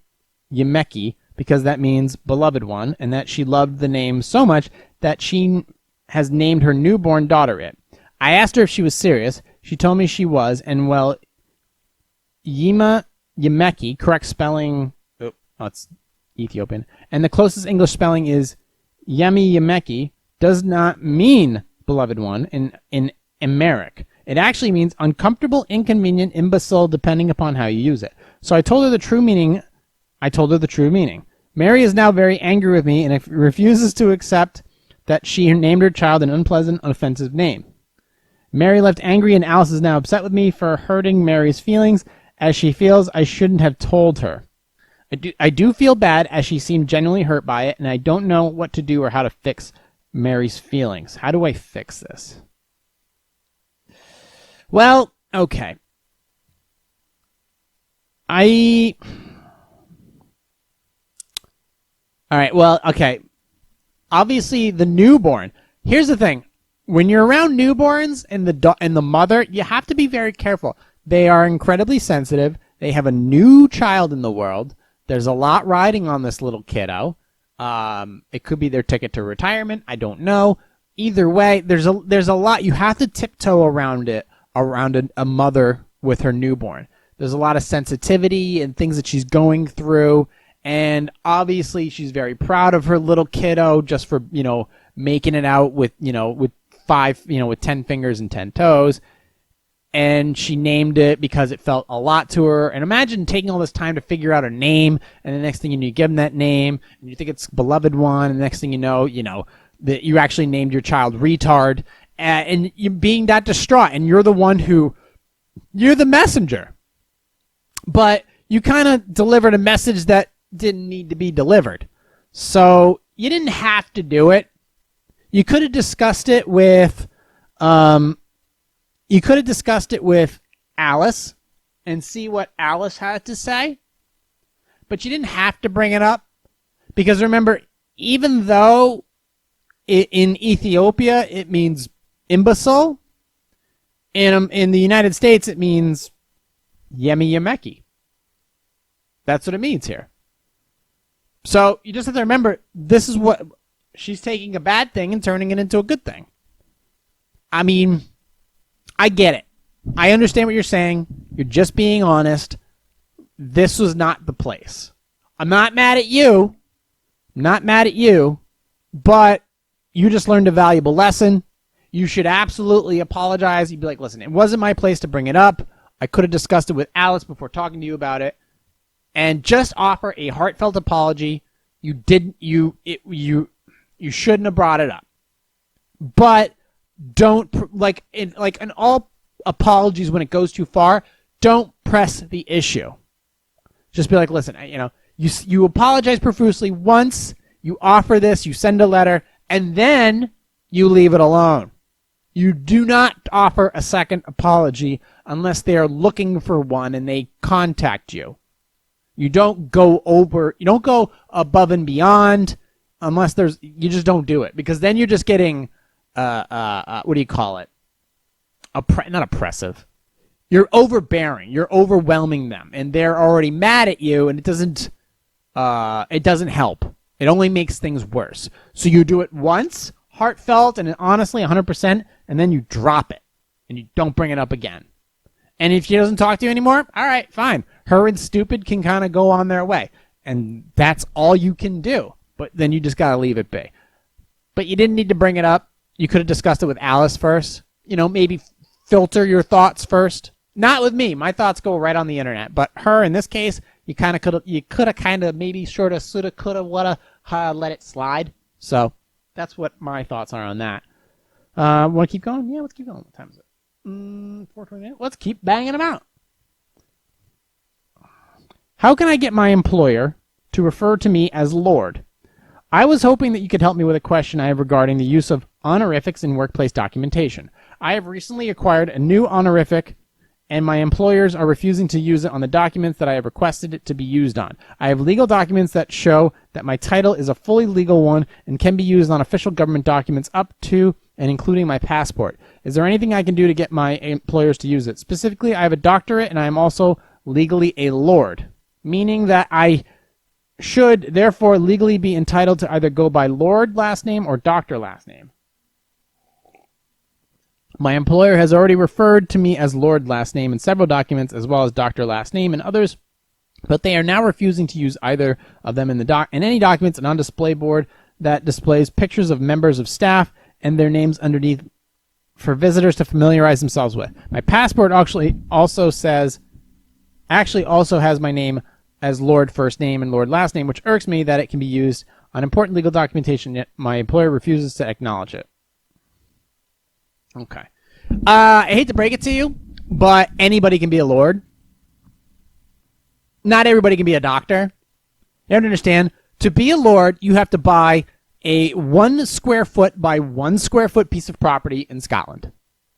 Yemeki because that means beloved one, and that she loved the name so much that she has named her newborn daughter it. I asked her if she was serious. She told me she was, and well, Yema Yemeki, correct spelling, it's Ethiopian, and the closest English spelling is Yemi Yemeki, does not mean beloved one in Amharic. It actually means uncomfortable, inconvenient, imbecile, depending upon how you use it. So I told her the true meaning. Mary is now very angry with me and refuses to accept that she named her child an unpleasant, offensive name. Mary left angry, and Alice is now upset with me for hurting Mary's feelings, as she feels I shouldn't have told her. I do feel bad, as she seemed genuinely hurt by it, and I don't know what to do or how to fix Mary's feelings. How do I fix this? Well, okay. Alright, well, okay. Obviously, the newborn. Here's the thing. When you're around newborns and the mother, you have to be very careful. They are incredibly sensitive. They have a new child in the world. There's a lot riding on this little kiddo. It could be their ticket to retirement. I don't know. Either way, there's a lot. You have to tiptoe around a mother with her newborn. There's a lot of sensitivity and things that she's going through. And obviously, she's very proud of her little kiddo just for, making it out with 10 fingers and 10 toes. And she named it because it felt a lot to her. And imagine taking all this time to figure out a name, and the next thing you know, you give them that name, and you think it's beloved one, and the next thing you know, that you actually named your child retard, and you being that distraught, and you're the messenger. But you kind of delivered a message that didn't need to be delivered. So you didn't have to do it. You could have discussed it with Alice and see what Alice had to say. But you didn't have to bring it up. Because remember, even though in Ethiopia it means imbecile, in the United States it means Yemi Yemeki. That's what it means here. So you just have to remember, this is what she's taking a bad thing and turning it into a good thing. I mean, I get it. I understand what you're saying. You're just being honest. This was not the place. I'm not mad at you. I'm not mad at you. But you just learned a valuable lesson. You should absolutely apologize. You'd be like, listen, it wasn't my place to bring it up. I could have discussed it with Alice before talking to you about it. And just offer a heartfelt apology. You shouldn't have brought it up. But don't, like in all apologies, when it goes too far, don't press the issue. Just be like, listen, you apologize profusely once, you offer this, you send a letter, and then you leave it alone. You do not offer a second apology unless they are looking for one and they contact you. You don't go above and beyond unless you just don't do it, because then you're just getting, what do you call it? Not oppressive. You're overbearing. You're overwhelming them, and they're already mad at you, and it doesn't help. It only makes things worse. So you do it once, heartfelt and honestly, 100%, and then you drop it, and you don't bring it up again. And if she doesn't talk to you anymore, all right, fine. Her and stupid can kind of go on their way, and that's all you can do. But then you just got to leave it be. But you didn't need to bring it up. You could have discussed it with Alice first. Maybe filter your thoughts first. Not with me. My thoughts go right on the internet. But her, in this case, you could have kind of maybe sort of, shoulda, coulda, woulda, let it slide. So that's what my thoughts are on that. Want to keep going? Yeah, let's keep going. What time is it? 4:28. Let's keep banging them out. How can I get my employer to refer to me as Lord? I was hoping that you could help me with a question I have regarding the use of honorifics in workplace documentation. I have recently acquired a new honorific, and my employers are refusing to use it on the documents that I have requested it to be used on. I have legal documents that show that my title is a fully legal one and can be used on official government documents up to and including my passport. Is there anything I can do to get my employers to use it? Specifically, I have a doctorate and I am also legally a lord, meaning that I should therefore legally be entitled to either go by Lord last name or Doctor last name. My employer has already referred to me as Lord last name in several documents, as well as Doctor last name in others, but they are now refusing to use either of them in any documents and on display board that displays pictures of members of staff and their names underneath for visitors to familiarize themselves with. My passport actually also has my name as Lord first name and Lord last name, which irks me that it can be used on important legal documentation, yet my employer refuses to acknowledge it. Okay. I hate to break it to you, but anybody can be a lord. Not everybody can be a doctor. You have to understand, to be a lord, you have to buy a 1 square foot by 1 square foot piece of property in Scotland.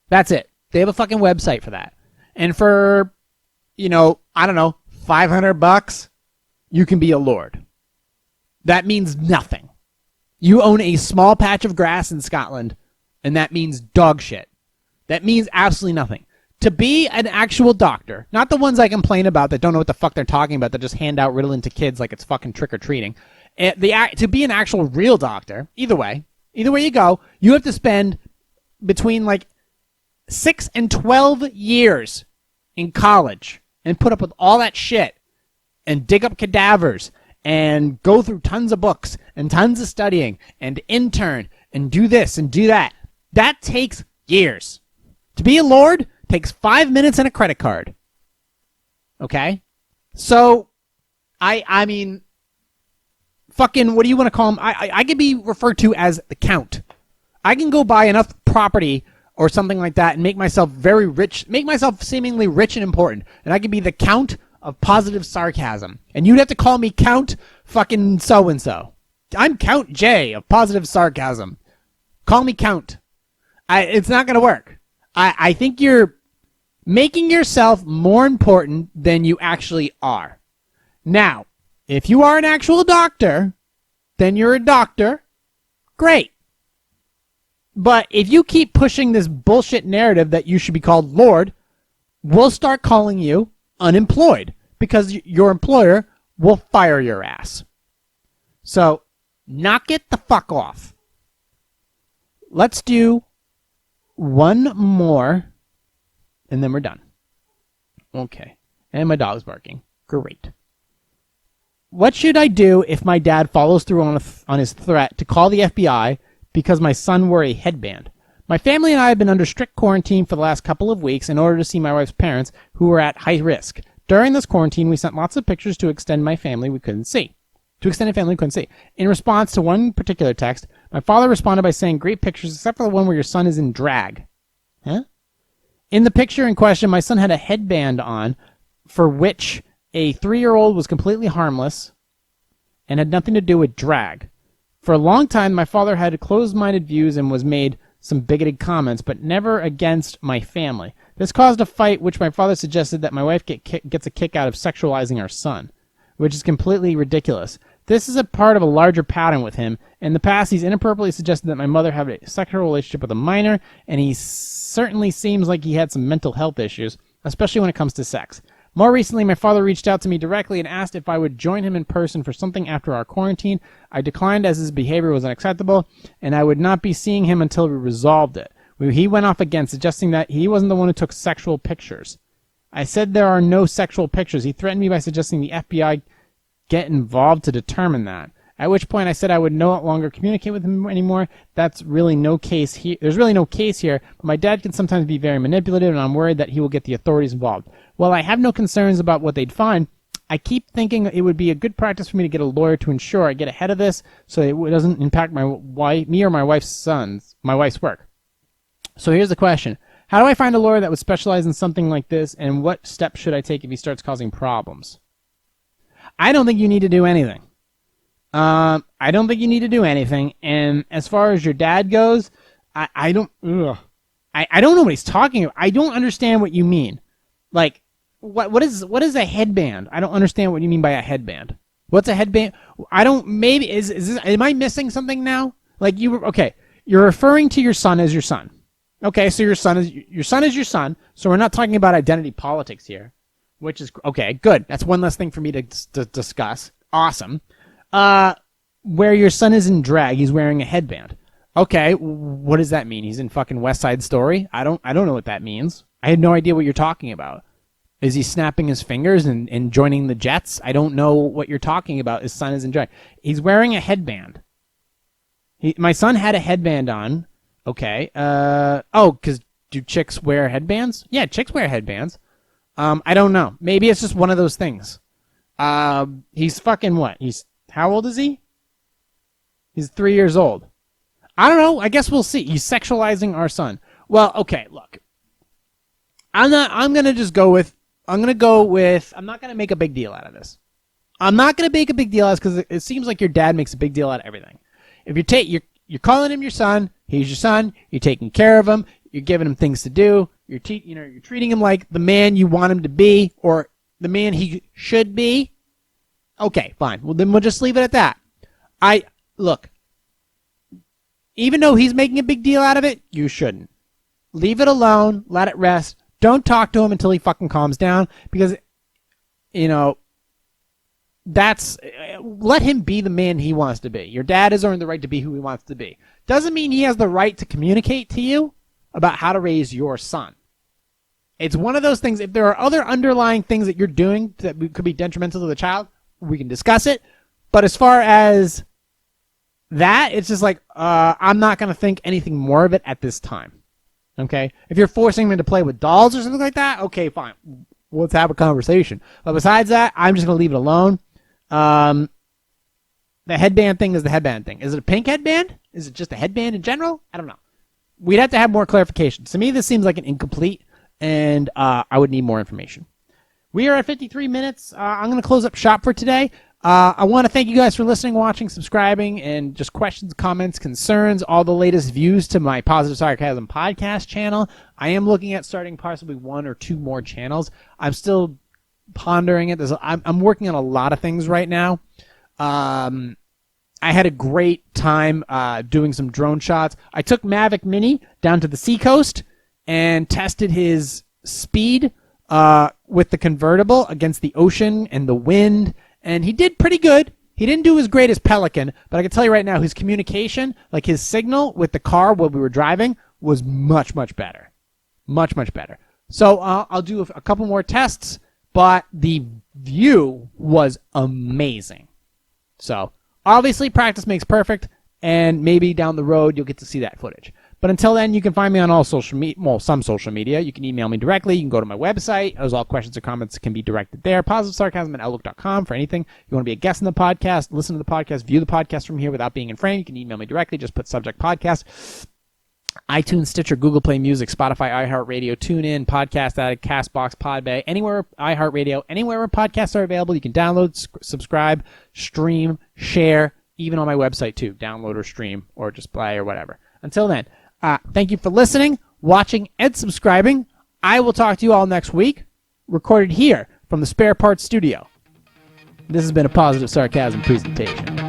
That's it. They have a fucking website for that. And for, I don't know, $500, you can be a lord. That means nothing. You own a small patch of grass in Scotland, and that means dog shit. That means absolutely nothing. To be an actual doctor, not the ones I complain about that don't know what the fuck they're talking about, that just hand out Ritalin to kids like it's fucking trick-or-treating. To be an actual real doctor, either way you go, you have to spend between 6 and 12 years in college and put up with all that shit and dig up cadavers and go through tons of books and tons of studying and intern and do this and do that. That takes years. To be a lord takes 5 minutes and a credit card. Okay? So, I mean, fucking, what do you want to call him? I could be referred to as the Count. I can go buy enough property or something like that and make myself very rich, make myself seemingly rich and important. And I could be the Count of Positive Sarcasm. And you'd have to call me Count fucking so-and-so. I'm Count J of Positive Sarcasm. Call me Count. It's not going to work. I think you're making yourself more important than you actually are. Now, if you are an actual doctor, then you're a doctor. Great. But if you keep pushing this bullshit narrative that you should be called Lord, we'll start calling you unemployed because your employer will fire your ass. So, knock it the fuck off. Let's do one more, and then we're done. Okay. And my dog's barking. Great. What should I do if my dad follows through on his threat to call the FBI because my son wore a headband? My family and I have been under strict quarantine for the last couple of weeks in order to see my wife's parents, who were at high risk. During this quarantine, we sent lots of pictures to extend a family we couldn't see. In response to one particular text, my father responded by saying, "Great pictures, except for the one where your son is in drag." Huh? In the picture in question, my son had a headband on, for which a 3-year-old was completely harmless and had nothing to do with drag. For a long time, my father had closed-minded views and was made some bigoted comments, but never against my family. This caused a fight, which my father suggested that my wife gets a kick out of sexualizing our son, which is completely ridiculous. This is a part of a larger pattern with him. In the past, he's inappropriately suggested that my mother have a sexual relationship with a minor, and he certainly seems like he had some mental health issues, especially when it comes to sex. More recently, my father reached out to me directly and asked if I would join him in person for something after our quarantine. I declined as his behavior was unacceptable, and I would not be seeing him until we resolved it. He went off again, suggesting that he wasn't the one who took sexual pictures. I said there are no sexual pictures. He threatened me by suggesting the FBI get involved to determine that. At which point I said I would no longer communicate with him anymore. There's really no case here, but my dad can sometimes be very manipulative, and I'm worried that he will get the authorities involved. While I have no concerns about what they'd find, I keep thinking it would be a good practice for me to get a lawyer to ensure I get ahead of this so it doesn't impact me or my wife's work. So here's the question. How do I find a lawyer that would specialize in something like this, and what steps should I take if he starts causing problems? I don't think you need to do anything. And as far as your dad goes, I don't know what he's talking about. I don't understand what you mean. Like, what is a headband? I don't understand what you mean by a headband. What's a headband? Am I missing something now? Like you're referring to your son as your son. Okay, so your son is your son. So we're not talking about identity politics here, which is okay. Good. That's one less thing for me to discuss. Awesome. Where your son is in drag, he's wearing a headband. Okay, what does that mean? He's in fucking West Side Story? I don't know what that means. I had no idea what you're talking about. Is he snapping his fingers and joining the Jets? I don't know what you're talking about. His son is in drag. He's wearing a headband. My son had a headband on. Okay. Because do chicks wear headbands? Yeah, chicks wear headbands. I don't know. Maybe it's just one of those things. He's fucking what? How old is he? He's 3 years old. I don't know. I guess we'll see. He's sexualizing our son. Well, okay, look. I'm not going to make a big deal out of this. I'm not going to make a big deal out of this because it seems like your dad makes a big deal out of everything. If you're calling him your son, he's your son, you're taking care of him, you're giving him things to do, you're treating him like the man you want him to be or the man he should be. Okay, fine. Well, then we'll just leave it at that. Look, even though he's making a big deal out of it, you shouldn't. Leave it alone. Let it rest. Don't talk to him until he fucking calms down because, let him be the man he wants to be. Your dad has earned the right to be who he wants to be. Doesn't mean he has the right to communicate to you about how to raise your son. It's one of those things. If there are other underlying things that you're doing that could be detrimental to the child, we can discuss it. But as far as that, it's just like, I'm not going to think anything more of it at this time. Okay? If you're forcing him to play with dolls or something like that, okay, fine. Let's have a conversation. But besides that, I'm just going to leave it alone. The headband thing is the headband thing. Is it a pink headband? Is it just a headband in general? I don't know. We'd have to have more clarification. To me, this seems like an incomplete, and I would need more information. We are at 53 minutes. I'm going to close up shop for today. I want to thank you guys for listening, watching, subscribing, and just questions, comments, concerns, all the latest views to my Positive Sarcasm podcast channel. I am looking at starting possibly 1 or 2 more channels. I'm still pondering it. I'm working on a lot of things right now. I had a great time doing some drone shots. I took Mavic Mini down to the seacoast and tested his speed with the convertible against the ocean and the wind. And he did pretty good. He didn't do as great as Pelican, but I can tell you right now, his communication, like his signal with the car while we were driving, was much, much better. Much, much better. So I'll do a couple more tests, but the view was amazing. So obviously, practice makes perfect, and maybe down the road you'll get to see that footage. But until then, you can find me on all social media, well, some social media. You can email me directly. You can go to my website. As all questions or comments can be directed there. PositiveSarcasm@outlook.com for anything. If you want to be a guest in the podcast, listen to the podcast, view the podcast from here without being in frame, you can email me directly. Just put subject podcast. iTunes, Stitcher, Google Play Music, Spotify, iHeartRadio, TuneIn, Podcast Addict, CastBox, Podbay, anywhere, iHeartRadio, anywhere where podcasts are available. You can download, subscribe, stream, share, even on my website too. Download or stream or just play or whatever. Until then, thank you for listening, watching, and subscribing. I will talk to you all next week, recorded here from the Spare Parts Studio. This has been a Positive Sarcasm presentation.